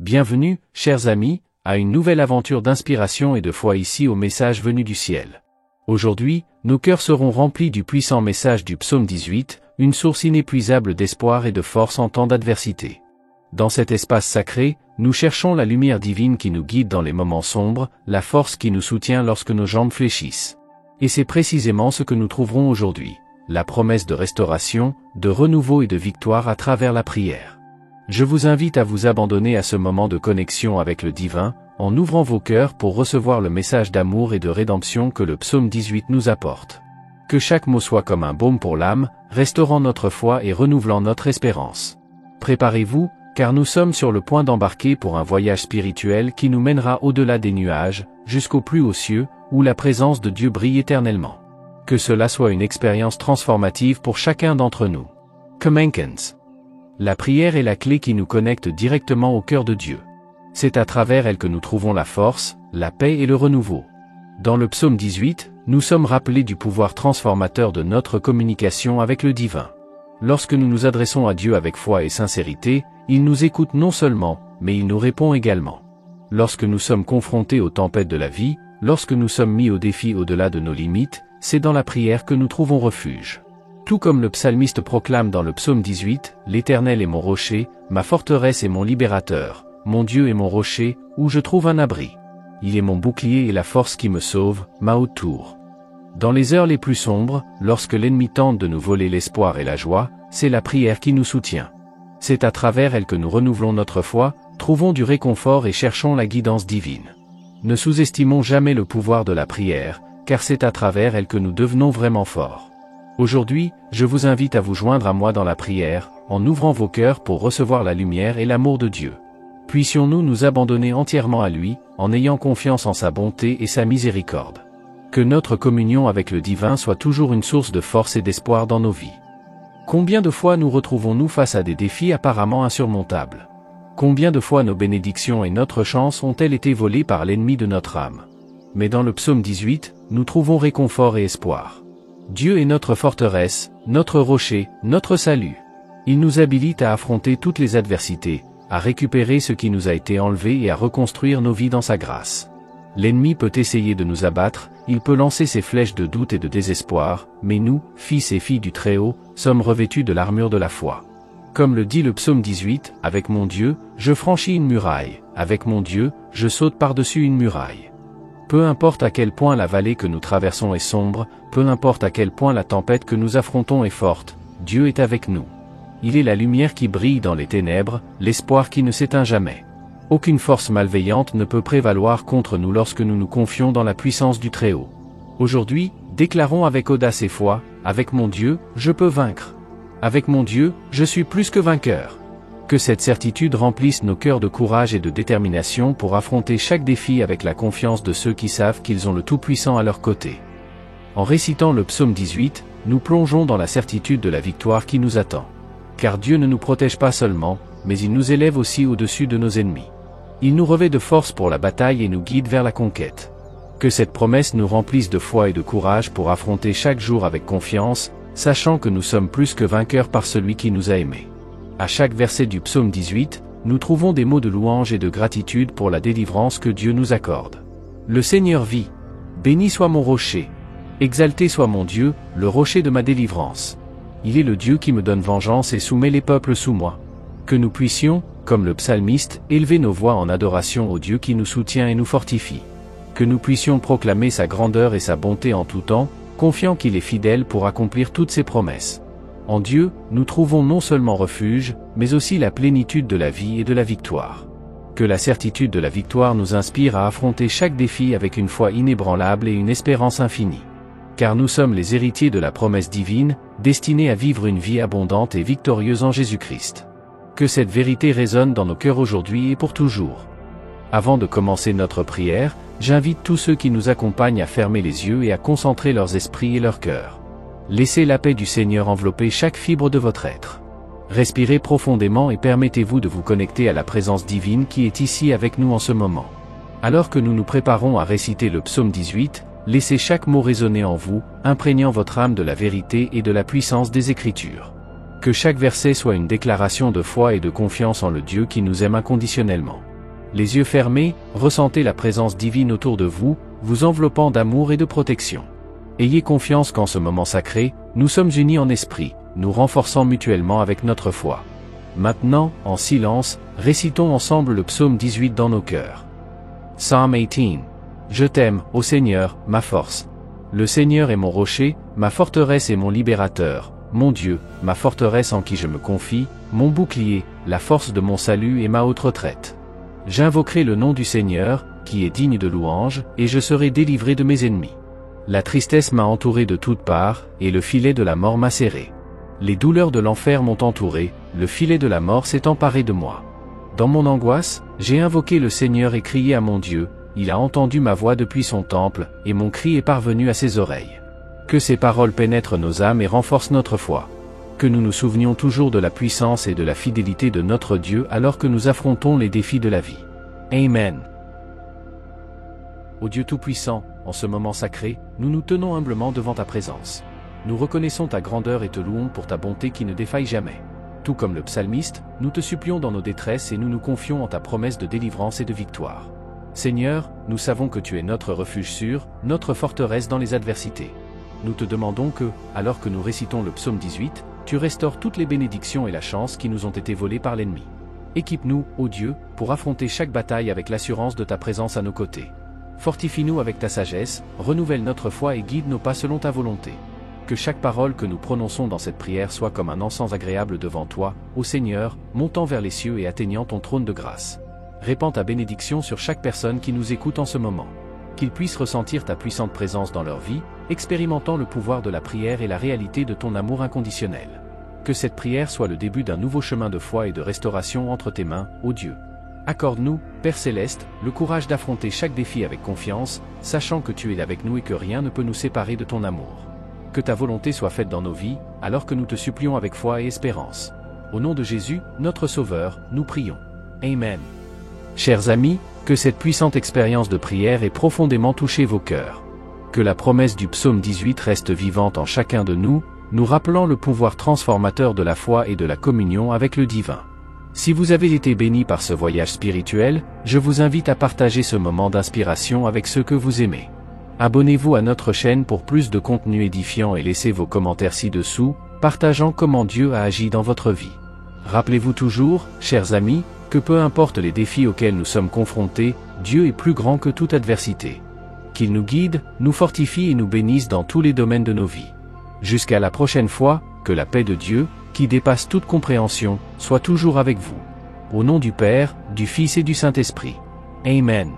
Bienvenue, chers amis, à une nouvelle aventure d'inspiration et de foi ici au message venu du ciel. Aujourd'hui, nos cœurs seront remplis du puissant message du psaume 18, une source inépuisable d'espoir et de force en temps d'adversité. Dans cet espace sacré, nous cherchons la lumière divine qui nous guide dans les moments sombres, la force qui nous soutient lorsque nos jambes fléchissent. Et c'est précisément ce que nous trouverons aujourd'hui, la promesse de restauration, de renouveau et de victoire à travers la prière. Je vous invite à vous abandonner à ce moment de connexion avec le divin, en ouvrant vos cœurs pour recevoir le message d'amour et de rédemption que le psaume 18 nous apporte. Que chaque mot soit comme un baume pour l'âme, restaurant notre foi et renouvelant notre espérance. Préparez-vous, car nous sommes sur le point d'embarquer pour un voyage spirituel qui nous mènera au-delà des nuages, jusqu'aux plus hauts cieux, où la présence de Dieu brille éternellement. Que cela soit une expérience transformative pour chacun d'entre nous. Commencons. La prière est la clé qui nous connecte directement au cœur de Dieu. C'est à travers elle que nous trouvons la force, la paix et le renouveau. Dans le psaume 18, nous sommes rappelés du pouvoir transformateur de notre communication avec le divin. Lorsque nous nous adressons à Dieu avec foi et sincérité, il nous écoute non seulement, mais il nous répond également. Lorsque nous sommes confrontés aux tempêtes de la vie, lorsque nous sommes mis au défi au-delà de nos limites, c'est dans la prière que nous trouvons refuge. Tout comme le psalmiste proclame dans le psaume 18, « L'Éternel est mon rocher, ma forteresse et mon libérateur, mon Dieu est mon rocher, où je trouve un abri. Il est mon bouclier et la force qui me sauve, ma haute tour. » Dans les heures les plus sombres, lorsque l'ennemi tente de nous voler l'espoir et la joie, c'est la prière qui nous soutient. C'est à travers elle que nous renouvelons notre foi, trouvons du réconfort et cherchons la guidance divine. Ne sous-estimons jamais le pouvoir de la prière, car c'est à travers elle que nous devenons vraiment forts. Aujourd'hui, je vous invite à vous joindre à moi dans la prière, en ouvrant vos cœurs pour recevoir la lumière et l'amour de Dieu. Puissions-nous nous abandonner entièrement à lui, en ayant confiance en sa bonté et sa miséricorde. Que notre communion avec le divin soit toujours une source de force et d'espoir dans nos vies. Combien de fois nous retrouvons-nous face à des défis apparemment insurmontables? Combien de fois nos bénédictions et notre chance ont-elles été volées par l'ennemi de notre âme? Mais dans le psaume 18, nous trouvons réconfort et espoir. Dieu est notre forteresse, notre rocher, notre salut. Il nous habilite à affronter toutes les adversités, à récupérer ce qui nous a été enlevé et à reconstruire nos vies dans sa grâce. L'ennemi peut essayer de nous abattre, il peut lancer ses flèches de doute et de désespoir, mais nous, fils et filles du Très-Haut, sommes revêtus de l'armure de la foi. Comme le dit le psaume 18, « Avec mon Dieu, je franchis une muraille, avec mon Dieu, je saute par-dessus une muraille. » Peu importe à quel point la vallée que nous traversons est sombre, peu importe à quel point la tempête que nous affrontons est forte, Dieu est avec nous. Il est la lumière qui brille dans les ténèbres, l'espoir qui ne s'éteint jamais. Aucune force malveillante ne peut prévaloir contre nous lorsque nous nous confions dans la puissance du Très-Haut. Aujourd'hui, déclarons avec audace et foi, « Avec mon Dieu, je peux vaincre. Avec mon Dieu, je suis plus que vainqueur. » Que cette certitude remplisse nos cœurs de courage et de détermination pour affronter chaque défi avec la confiance de ceux qui savent qu'ils ont le Tout-Puissant à leur côté. En récitant le psaume 18, nous plongeons dans la certitude de la victoire qui nous attend. Car Dieu ne nous protège pas seulement, mais il nous élève aussi au-dessus de nos ennemis. Il nous revêt de force pour la bataille et nous guide vers la conquête. Que cette promesse nous remplisse de foi et de courage pour affronter chaque jour avec confiance, sachant que nous sommes plus que vainqueurs par celui qui nous a aimés. À chaque verset du psaume 18, nous trouvons des mots de louange et de gratitude pour la délivrance que Dieu nous accorde. Le Seigneur vit. Béni soit mon rocher. Exalté soit mon Dieu, le rocher de ma délivrance. Il est le Dieu qui me donne vengeance et soumet les peuples sous moi. Que nous puissions, comme le psalmiste, élever nos voix en adoration au Dieu qui nous soutient et nous fortifie. Que nous puissions proclamer sa grandeur et sa bonté en tout temps, confiant qu'il est fidèle pour accomplir toutes ses promesses. En Dieu, nous trouvons non seulement refuge, mais aussi la plénitude de la vie et de la victoire. Que la certitude de la victoire nous inspire à affronter chaque défi avec une foi inébranlable et une espérance infinie. Car nous sommes les héritiers de la promesse divine, destinés à vivre une vie abondante et victorieuse en Jésus-Christ. Que cette vérité résonne dans nos cœurs aujourd'hui et pour toujours. Avant de commencer notre prière, j'invite tous ceux qui nous accompagnent à fermer les yeux et à concentrer leurs esprits et leurs cœurs. Laissez la paix du Seigneur envelopper chaque fibre de votre être. Respirez profondément et permettez-vous de vous connecter à la présence divine qui est ici avec nous en ce moment. Alors que nous nous préparons à réciter le psaume 18, laissez chaque mot résonner en vous, imprégnant votre âme de la vérité et de la puissance des Écritures. Que chaque verset soit une déclaration de foi et de confiance en le Dieu qui nous aime inconditionnellement. Les yeux fermés, ressentez la présence divine autour de vous, vous enveloppant d'amour et de protection. Ayez confiance qu'en ce moment sacré, nous sommes unis en esprit, nous renforçant mutuellement avec notre foi. Maintenant, en silence, récitons ensemble le psaume 18 dans nos cœurs. Psalm 18. Je t'aime, ô Seigneur, ma force. Le Seigneur est mon rocher, ma forteresse et mon libérateur, mon Dieu, ma forteresse en qui je me confie, mon bouclier, la force de mon salut et ma haute retraite. J'invoquerai le nom du Seigneur, qui est digne de louange, et je serai délivré de mes ennemis. La tristesse m'a entouré de toutes parts, et le filet de la mort m'a serré. Les douleurs de l'enfer m'ont entouré, le filet de la mort s'est emparé de moi. Dans mon angoisse, j'ai invoqué le Seigneur et crié à mon Dieu, il a entendu ma voix depuis son temple, et mon cri est parvenu à ses oreilles. Que ces paroles pénètrent nos âmes et renforcent notre foi. Que nous nous souvenions toujours de la puissance et de la fidélité de notre Dieu alors que nous affrontons les défis de la vie. Amen. Ô Dieu Tout-Puissant, en ce moment sacré, nous nous tenons humblement devant ta présence. Nous reconnaissons ta grandeur et te louons pour ta bonté qui ne défaille jamais. Tout comme le psalmiste, nous te supplions dans nos détresses et nous nous confions en ta promesse de délivrance et de victoire. Seigneur, nous savons que tu es notre refuge sûr, notre forteresse dans les adversités. Nous te demandons que, alors que nous récitons le psaume 18, tu restaures toutes les bénédictions et la chance qui nous ont été volées par l'ennemi. Équipe-nous, ô Dieu, pour affronter chaque bataille avec l'assurance de ta présence à nos côtés. Fortifie-nous avec ta sagesse, renouvelle notre foi et guide nos pas selon ta volonté. Que chaque parole que nous prononçons dans cette prière soit comme un encens agréable devant toi, ô Seigneur, montant vers les cieux et atteignant ton trône de grâce. Répands ta bénédiction sur chaque personne qui nous écoute en ce moment. Qu'ils puissent ressentir ta puissante présence dans leur vie, expérimentant le pouvoir de la prière et la réalité de ton amour inconditionnel. Que cette prière soit le début d'un nouveau chemin de foi et de restauration entre tes mains, ô Dieu. Accorde-nous, Père Céleste, le courage d'affronter chaque défi avec confiance, sachant que tu es avec nous et que rien ne peut nous séparer de ton amour. Que ta volonté soit faite dans nos vies, alors que nous te supplions avec foi et espérance. Au nom de Jésus, notre Sauveur, nous prions. Amen. Chers amis, que cette puissante expérience de prière ait profondément touché vos cœurs. Que la promesse du psaume 18 reste vivante en chacun de nous, nous rappelant le pouvoir transformateur de la foi et de la communion avec le divin. Si vous avez été bénis par ce voyage spirituel, je vous invite à partager ce moment d'inspiration avec ceux que vous aimez. Abonnez-vous à notre chaîne pour plus de contenu édifiant et laissez vos commentaires ci-dessous, partageant comment Dieu a agi dans votre vie. Rappelez-vous toujours, chers amis, que peu importe les défis auxquels nous sommes confrontés, Dieu est plus grand que toute adversité. Qu'il nous guide, nous fortifie et nous bénisse dans tous les domaines de nos vies. Jusqu'à la prochaine fois, que la paix de Dieu, qui dépasse toute compréhension, soit toujours avec vous. Au nom du Père, du Fils et du Saint-Esprit. Amen.